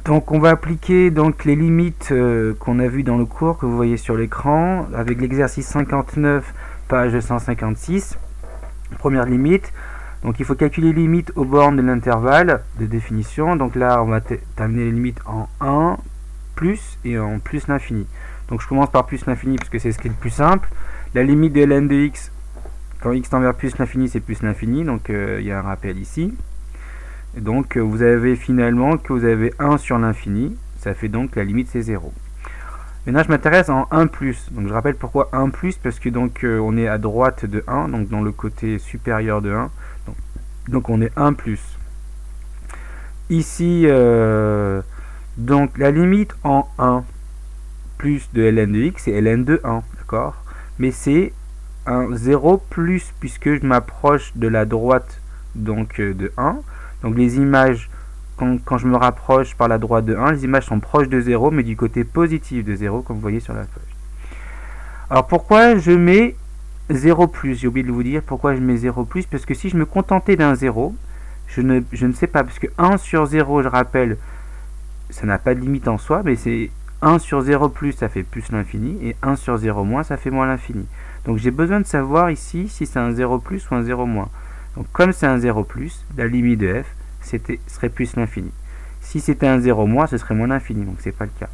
Donc on va appliquer donc les limites qu'on a vues dans le cours, que vous voyez sur l'écran, avec l'exercice 59, page 156. Première limite. Donc il faut calculer les limites aux bornes de l'intervalle de définition. Donc là on va terminer les limites en 1, plus et en plus l'infini. Donc je commence par plus l'infini parce que c'est ce qui est le plus simple. La limite de ln de x, quand x tend vers plus l'infini, c'est plus l'infini. Donc il y a un rappel ici. Et donc vous avez finalement que vous avez 1 sur l'infini. Ça fait donc la limite c'est 0. Maintenant je m'intéresse en 1 plus. Donc je rappelle pourquoi 1 plus, parce que donc on est à droite de 1, donc dans le côté supérieur de 1. Donc on est 1 plus. Ici, donc la limite en 1 plus de ln de x, c'est ln de 1, d'accord? Mais c'est un 0 plus, puisque je m'approche de la droite donc de 1. Donc les images, quand je me rapproche par la droite de 1, les images sont proches de 0, mais du côté positif de 0, comme vous voyez sur la feuille. Alors pourquoi je mets 0 plus? J'ai oublié de vous dire pourquoi je mets 0 plus, parce que si je me contentais d'un 0, je ne sais pas, parce que 1 sur 0, je rappelle, ça n'a pas de limite en soi, mais c'est 1 sur 0 plus, ça fait plus l'infini, et 1 sur 0 moins, ça fait moins l'infini. Donc j'ai besoin de savoir ici si c'est un 0 plus ou un 0 moins. Donc comme c'est un 0 plus, la limite de f serait plus l'infini. Si c'était un 0 moins, ce serait moins l'infini, donc c'est pas le cas.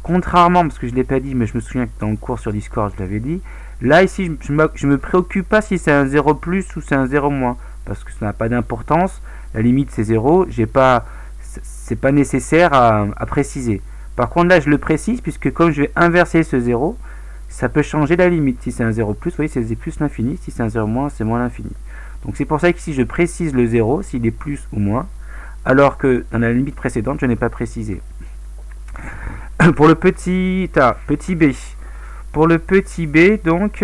Contrairement, parce que je ne l'ai pas dit, mais je me souviens que dans le cours sur Discord, je l'avais dit, là ici, je me préoccupe pas si c'est un 0 plus ou c'est un 0 moins, parce que ça n'a pas d'importance, la limite c'est 0, c'est pas nécessaire à préciser. Par contre là je le précise, puisque comme je vais inverser ce 0, ça peut changer la limite. Si c'est un 0 plus, vous voyez, c'est plus l'infini, si c'est un 0 moins, c'est moins l'infini. Donc c'est pour ça qu'ici je précise le 0, s'il est plus ou moins, alors que dans la limite précédente, je n'ai pas précisé. Pour le petit a, petit b. Pour le petit b, donc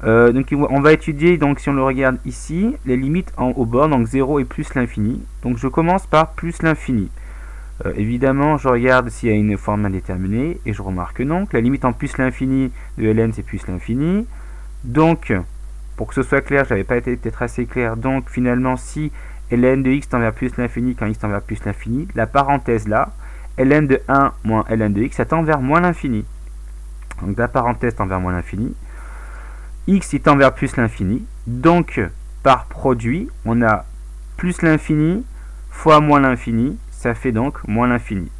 on va étudier, donc si on le regarde ici, les limites aux bornes, donc 0 et plus l'infini. Donc je commence par plus l'infini. Évidemment, je regarde s'il y a une forme indéterminée, et je remarque que non, que la limite en plus l'infini de ln, c'est plus l'infini. Donc, pour que ce soit clair, je n'avais pas été peut-être assez clair, donc finalement, si ln de x tend vers plus l'infini quand x tend vers plus l'infini, la parenthèse là, ln de 1 moins ln de x, ça tend vers moins l'infini. Donc la parenthèse tend vers moins l'infini. X il tend vers plus l'infini. Donc par produit, on a plus l'infini fois moins l'infini. Ça fait donc moins l'infini.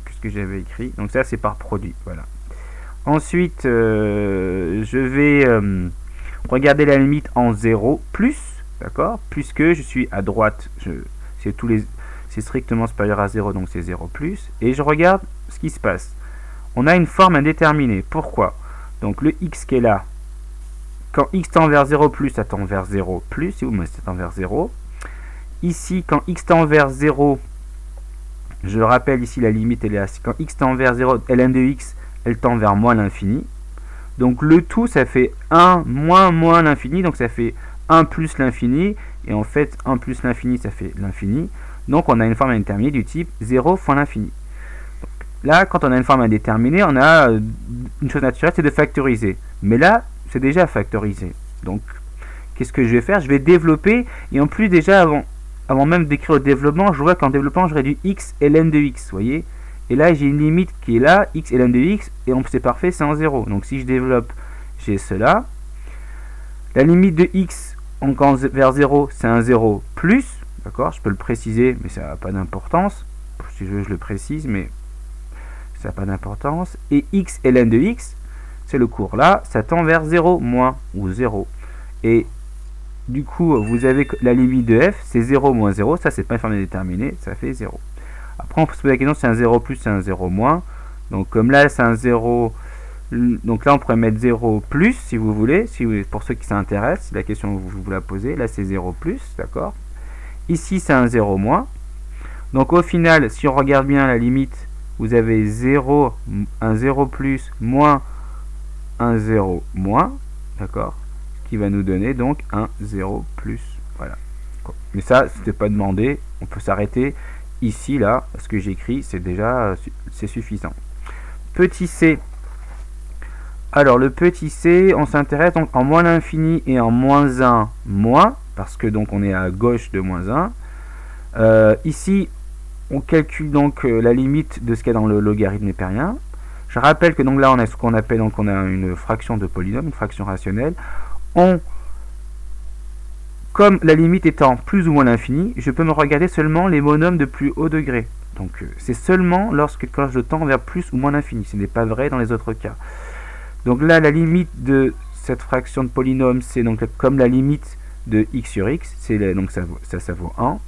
Qu'est-ce que j'avais écrit? Donc ça c'est par produit. Voilà. Ensuite, je vais regarder la limite en 0 plus. D'accord? Puisque je suis à droite. C'est strictement supérieur à 0, donc c'est 0 plus. Et je regarde ce qui se passe. On a une forme indéterminée. Pourquoi? Donc le x qui est là, quand x tend vers 0 plus, ça tend vers 0 plus, si vous me ça tend vers 0. Ici, quand x tend vers 0, je rappelle ici la limite, elle est là. Quand x tend vers 0, ln de x, elle tend vers moins l'infini. Donc le tout, ça fait 1 moins l'infini, donc ça fait 1 plus l'infini. Et en fait, 1 plus l'infini, ça fait l'infini. Donc on a une forme indéterminée du type 0 fois l'infini. Là, quand on a une forme indéterminée, on a une chose naturelle, c'est de factoriser. Mais là, c'est déjà factorisé. Donc, qu'est-ce que je vais faire? Je vais développer, et en plus déjà, avant même d'écrire le développement, je vois qu'en développant, je réduis x et ln de x, vous voyez? Et là, j'ai une limite qui est là, x et ln de x, et c'est parfait, c'est en 0. Donc si je développe, j'ai cela. La limite de x, vers 0, c'est un 0 plus, d'accord? Je peux le préciser, mais ça n'a pas d'importance. Si je veux, je le précise, mais ça n'a pas d'importance. Et x et ln de x, c'est le cours là, ça tend vers 0 moins ou 0. Et du coup, vous avez la limite de f, c'est 0 moins 0, ça c'est pas une forme indéterminée, ça fait 0. Après on peut se poser la question, c'est un 0 plus, c'est un 0 moins. Donc comme là c'est un 0, donc là on pourrait mettre 0 plus si vous voulez, pour ceux qui s'intéressent, si la question vous la posez, là c'est 0 plus, d'accord. Ici c'est un 0 moins. Donc au final, si on regarde bien la limite, vous avez 0, un 0 plus, moins un 0 moins, d'accord, qui va nous donner donc un 0 plus, voilà. Mais ça, c'était pas demandé, on peut s'arrêter ici, là, ce que j'écris, c'est déjà, c'est suffisant. Petit c, alors le petit c, on s'intéresse donc en moins l'infini et en moins 1, moins, parce que donc on est à gauche de moins 1. Ici, on calcule donc la limite de ce qu'il y a dans le logarithme népérien. Je rappelle que donc là on a ce qu'on appelle, donc on a une fraction de polynôme, une fraction rationnelle. Comme la limite étant plus ou moins l'infini, je peux me regarder seulement les monomes de plus haut degré. Donc c'est seulement quand je tends vers plus ou moins l'infini. Ce n'est pas vrai dans les autres cas. Donc là, la limite de cette fraction de polynôme, c'est donc comme la limite de x sur x, donc ça vaut 1.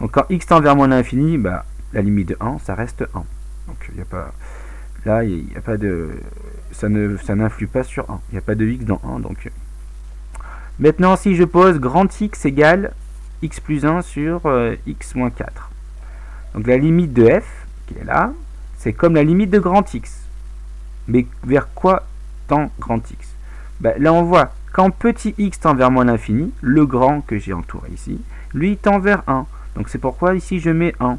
Donc quand x tend vers moins l'infini, bah, la limite de 1, ça reste 1. Donc il n'y a pas... Là, il n'y a pas de... Ça n'influe pas sur 1. Il n'y a pas de x dans 1, donc... Maintenant, si je pose grand X égale x plus 1 sur x moins 4. Donc la limite de f, qui est là, c'est comme la limite de grand X. Mais vers quoi tend grand X? Là, on voit, quand petit x tend vers moins l'infini, le grand que j'ai entouré ici, lui tend vers 1. Donc c'est pourquoi ici je mets 1.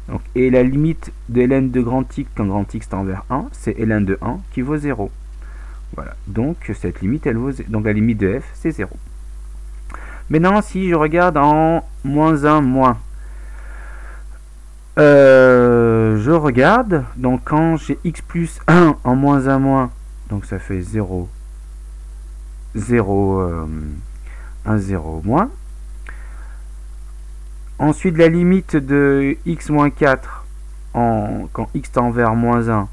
Donc, et la limite de ln de grand X quand grand X tend vers 1, c'est ln de 1 qui vaut 0. Voilà, donc cette limite, elle vaut 0. Donc la limite de f, c'est 0. Maintenant, si je regarde en moins 1, moins, je regarde, donc quand j'ai x plus 1 en moins 1, moins, donc ça fait 0, 0, 1, 0, moins. Ensuite, la limite de x moins 4 quand x tend vers moins 1,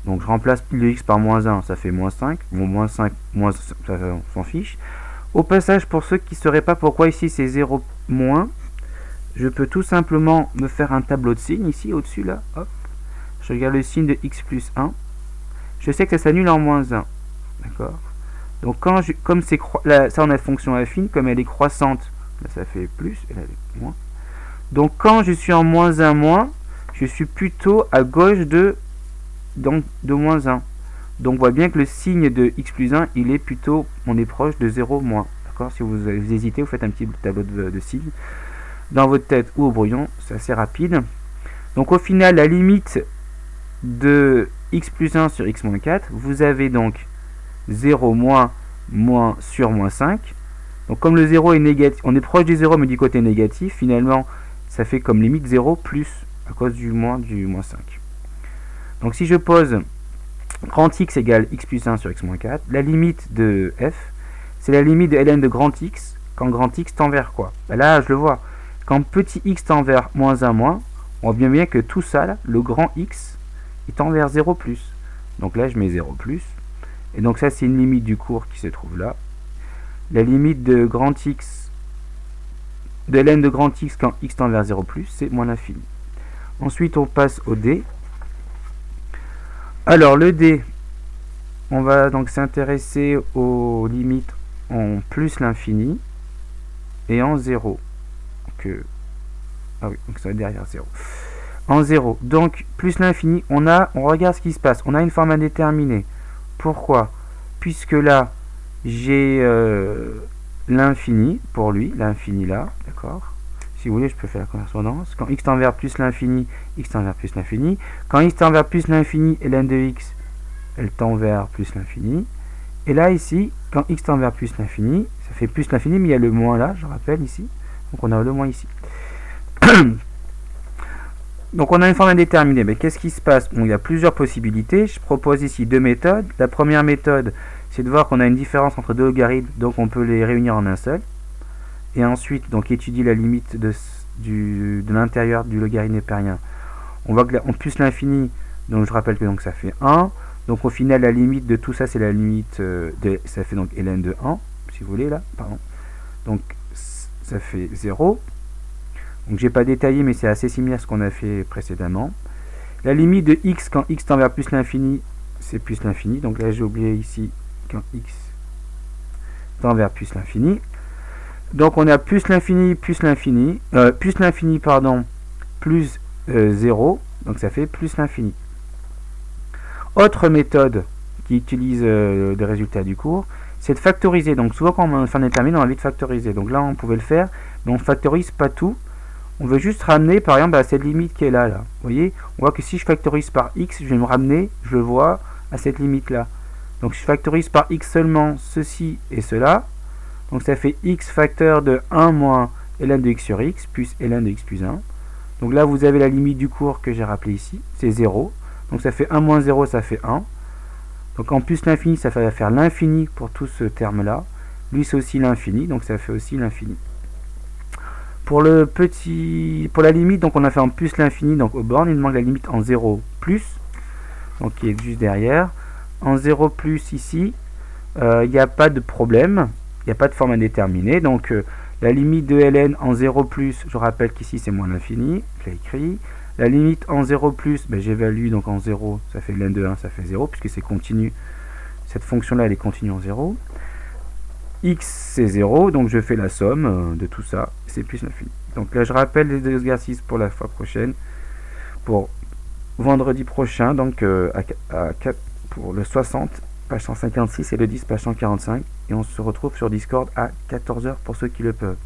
donc je remplace le x par moins 1, ça fait moins 5. Bon, moins 5, moins, ça, on s'en fiche. Au passage, pour ceux qui ne sauraient pas pourquoi ici c'est 0 moins, je peux tout simplement me faire un tableau de signes ici, au-dessus là. Hop. Je regarde le signe de x plus 1. Je sais que ça s'annule en moins 1. D'accord. Donc comme c'est ça on a fonction affine, comme elle est croissante, là ça fait plus, et là elle est moins. Donc quand je suis en moins 1 moins, je suis plutôt à gauche de moins 1. Donc on voit bien que le signe de x plus 1, on est proche de 0 moins. D'accord. Si vous hésitez, vous faites un petit tableau de signes dans votre tête ou au brouillon, c'est assez rapide. Donc au final, la limite de x plus 1 sur x moins 4, vous avez donc 0 moins sur moins 5. Donc comme le 0 est négatif, on est proche du 0 mais du côté négatif, finalement ça fait comme limite 0 plus à cause du moins 5. Donc si je pose grand X égale x plus 1 sur x moins 4, la limite de f, c'est la limite de ln de grand X quand grand X tend vers quoi? Là je le vois, quand petit x tend vers moins 1 moins, on voit bien que tout ça là, le grand X, il tend vers 0 plus. Donc là je mets 0 plus. Et donc ça c'est une limite du cours qui se trouve là. La limite de grand X, de ln de grand X quand x tend vers 0 plus, c'est moins l'infini. Ensuite on passe au D. Alors le D, on va donc s'intéresser aux limites en plus l'infini et en 0. Ah oui, donc ça va derrière 0. En 0. Donc plus l'infini, on regarde ce qui se passe. On a une forme indéterminée. Pourquoi? Puisque là, j'ai l'infini pour lui, l'infini là, d'accord? Si vous voulez, je peux faire la correspondance. Quand x tend vers plus l'infini, x tend vers plus l'infini. Quand x tend vers plus l'infini, ln de x, elle tend vers plus l'infini. Et là, ici, quand x tend vers plus l'infini, ça fait plus l'infini, mais il y a le moins là, je rappelle ici. Donc on a le moins ici. Donc on a une forme indéterminée. Mais qu'est-ce qui se passe? Bon, il y a plusieurs possibilités. Je propose ici deux méthodes. La première méthode, c'est de voir qu'on a une différence entre deux logarithmes, donc on peut les réunir en un seul. Et ensuite, donc étudier la limite de l'intérieur du logarithme népérien. On voit que là, en plus l'infini, donc je rappelle que donc ça fait 1. Donc au final, la limite de tout ça, c'est la limite ça fait donc ln de 1, si vous voulez là, pardon. Donc ça fait 0. Donc j'ai pas détaillé, mais c'est assez similaire à ce qu'on a fait précédemment. La limite de x quand x tend vers plus l'infini, c'est plus l'infini. Donc là j'ai oublié ici quand x tend vers plus l'infini. Donc on a plus l'infini, plus l'infini, pardon, plus 0, donc ça fait plus l'infini. Autre méthode qui utilise des résultats du cours, c'est de factoriser. Donc souvent quand on fait un indéterminé, on a envie de factoriser. Donc là on pouvait le faire, mais on ne factorise pas tout. On veut juste ramener par exemple à cette limite qui est là. Vous voyez, on voit que si je factorise par x, je vais me ramener, je le vois, à cette limite là. Donc je factorise par x seulement ceci et cela. Donc ça fait x facteur de 1 moins ln de x sur x plus ln de x plus 1. Donc là, vous avez la limite du cours que j'ai rappelé ici, c'est 0. Donc ça fait 1 moins 0, ça fait 1. Donc en plus l'infini, ça va faire l'infini pour tout ce terme-là. Lui, c'est aussi l'infini, donc ça fait aussi l'infini. Pour la limite, donc on a fait en plus l'infini, donc aux bornes, il manque la limite en 0 plus, donc qui est juste derrière. En 0 plus ici, il n'y a pas de problème, il n'y a pas de forme indéterminée, donc la limite de ln en 0 plus, je rappelle qu'ici c'est moins l'infini, je l'ai écrit. La limite en 0 plus, ben, j'évalue donc en 0, ça fait ln de 1, ça fait 0, puisque c'est continu. Cette fonction-là, elle est continue en 0. X c'est 0, donc je fais la somme de tout ça, c'est plus l'infini. Donc là, je rappelle les exercices pour la fois prochaine, pour vendredi prochain, donc pour le 60, page 156, et le 10, page 145. Et on se retrouve sur Discord à 14 h pour ceux qui le peuvent.